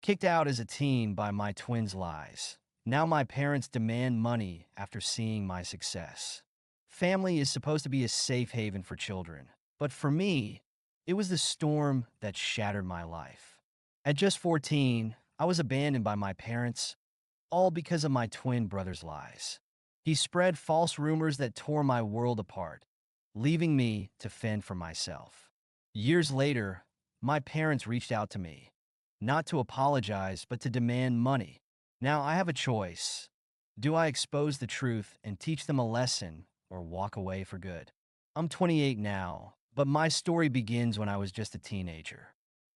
Kicked out as a teen by my twins' lies. Now my parents demand money after seeing my success. Family is supposed to be a safe haven for children, but for me, it was the storm that shattered my life. At just 14, I was abandoned by my parents, all because of my twin brother's lies. He spread false rumors that tore my world apart, leaving me to fend for myself. Years later, my parents reached out to me, not to apologize, but to demand money. Now I have a choice. Do I expose the truth and teach them a lesson or walk away for good? I'm 28 now, but my story begins when I was just a teenager.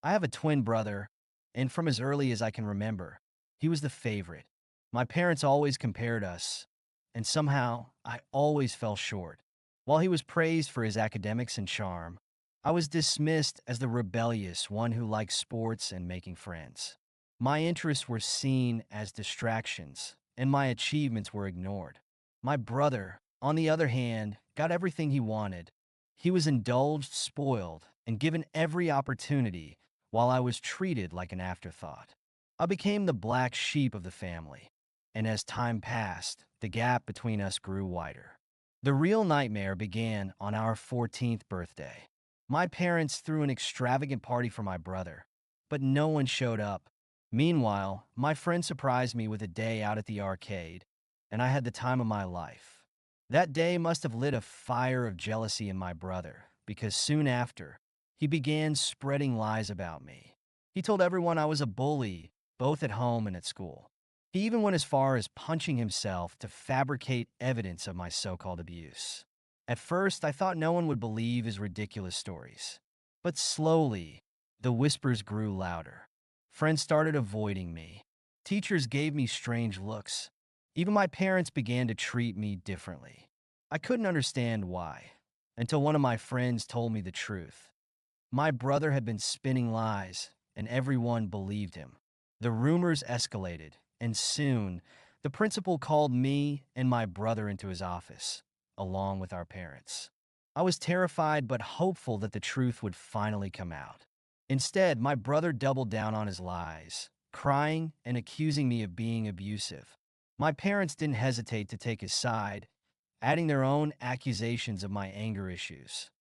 I have a twin brother, and from as early as I can remember, he was the favorite. My parents always compared us, and somehow I always fell short. While he was praised for his academics and charm, I was dismissed as the rebellious one who liked sports and making friends. My interests were seen as distractions, and my achievements were ignored. My brother, on the other hand, got everything he wanted. He was indulged, spoiled, and given every opportunity, while I was treated like an afterthought. I became the black sheep of the family, and as time passed, the gap between us grew wider. The real nightmare began on our 14th birthday. My parents threw an extravagant party for my brother, but no one showed up. Meanwhile, my friend surprised me with a day out at the arcade, and I had the time of my life. That day must have lit a fire of jealousy in my brother, because soon after, he began spreading lies about me. He told everyone I was a bully, both at home and at school. He even went as far as punching himself to fabricate evidence of my so-called abuse. At first, I thought no one would believe his ridiculous stories. But slowly, the whispers grew louder. Friends started avoiding me. Teachers gave me strange looks. Even my parents began to treat me differently. I couldn't understand why, until one of my friends told me the truth. My brother had been spinning lies, and everyone believed him. The rumors escalated, and soon, the principal called me and my brother into his office, along with our parents. I was terrified but hopeful that the truth would finally come out. Instead, my brother doubled down on his lies, crying and accusing me of being abusive. My parents didn't hesitate to take his side, adding their own accusations of my anger issues.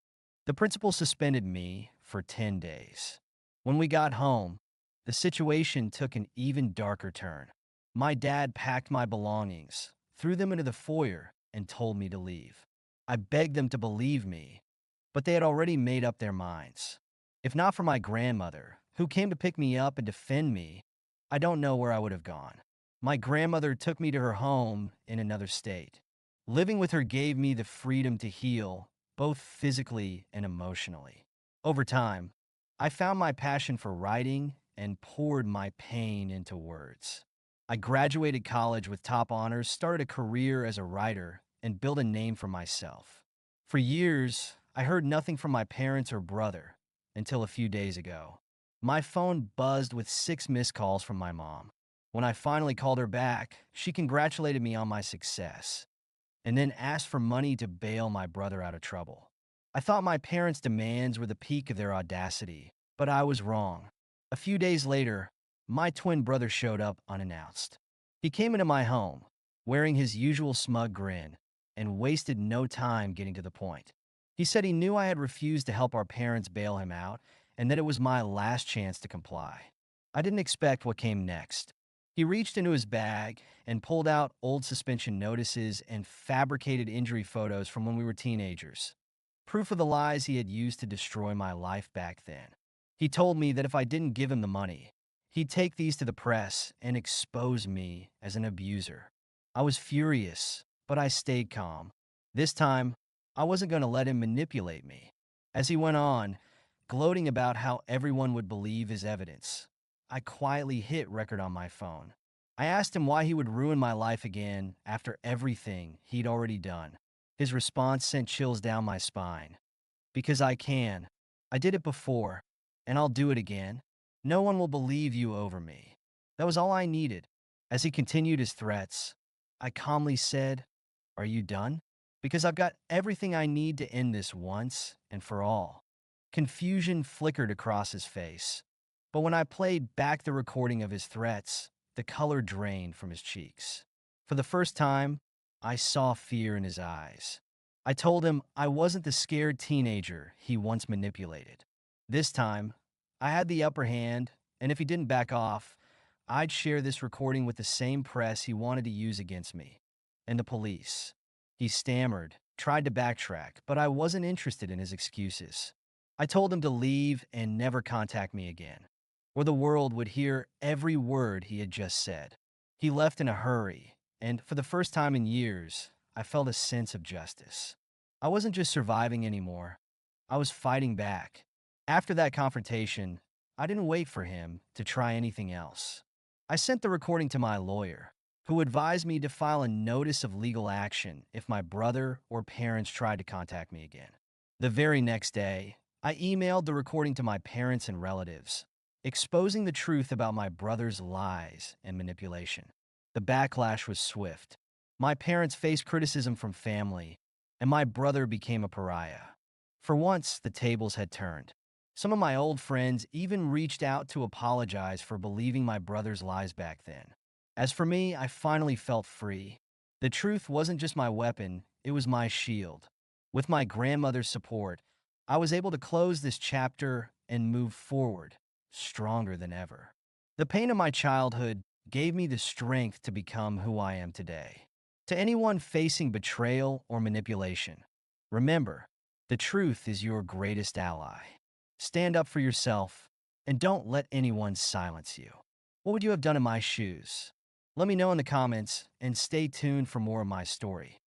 The principal suspended me for 10 days. When we got home, the situation took an even darker turn. My dad packed my belongings, threw them into the foyer, and told me to leave. I begged them to believe me, but they had already made up their minds. If not for my grandmother, who came to pick me up and defend me, I don't know where I would have gone. My grandmother took me to her home in another state. Living with her gave me the freedom to heal, both physically and emotionally. Over time, I found my passion for writing and poured my pain into words. I graduated college with top honors, started a career as a writer, and built a name for myself. For years, I heard nothing from my parents or brother until a few days ago. My phone buzzed with 6 missed calls from my mom. When I finally called her back, she congratulated me on my success and then asked for money to bail my brother out of trouble. I thought my parents' demands were the peak of their audacity, but I was wrong. A few days later, my twin brother showed up unannounced. He came into my home, wearing his usual smug grin, and wasted no time getting to the point. He said he knew I had refused to help our parents bail him out and that it was my last chance to comply. I didn't expect what came next. He reached into his bag and pulled out old suspension notices and fabricated injury photos from when we were teenagers. Proof of the lies he had used to destroy my life back then. He told me that if I didn't give him the money, he'd take these to the press and expose me as an abuser. I was furious, but I stayed calm. This time, I wasn't going to let him manipulate me. As he went on, gloating about how everyone would believe his evidence, I quietly hit record on my phone. I asked him why he would ruin my life again after everything he'd already done. His response sent chills down my spine. Because I can. I did it before, and I'll do it again. No one will believe you over me. That was all I needed. As he continued his threats, I calmly said, "Are you done? Because I've got everything I need to end this once and for all." Confusion flickered across his face. But when I played back the recording of his threats, the color drained from his cheeks. For the first time, I saw fear in his eyes. I told him I wasn't the scared teenager he once manipulated. This time, I had the upper hand, and if he didn't back off, I'd share this recording with the same press he wanted to use against me and the police. He stammered, tried to backtrack, but I wasn't interested in his excuses. I told him to leave and never contact me again, or the world would hear every word he had just said. He left in a hurry, and for the first time in years, I felt a sense of justice. I wasn't just surviving anymore, I was fighting back. After that confrontation, I didn't wait for him to try anything else. I sent the recording to my lawyer, who advised me to file a notice of legal action if my brother or parents tried to contact me again. The very next day, I emailed the recording to my parents and relatives, exposing the truth about my brother's lies and manipulation. The backlash was swift. My parents faced criticism from family, and my brother became a pariah. For once, the tables had turned. Some of my old friends even reached out to apologize for believing my brother's lies back then. As for me, I finally felt free. The truth wasn't just my weapon, it was my shield. With my grandmother's support, I was able to close this chapter and move forward, stronger than ever. The pain of my childhood gave me the strength to become who I am today. To anyone facing betrayal or manipulation, remember, the truth is your greatest ally. Stand up for yourself, and don't let anyone silence you. What would you have done in my shoes? Let me know in the comments, and stay tuned for more of my story.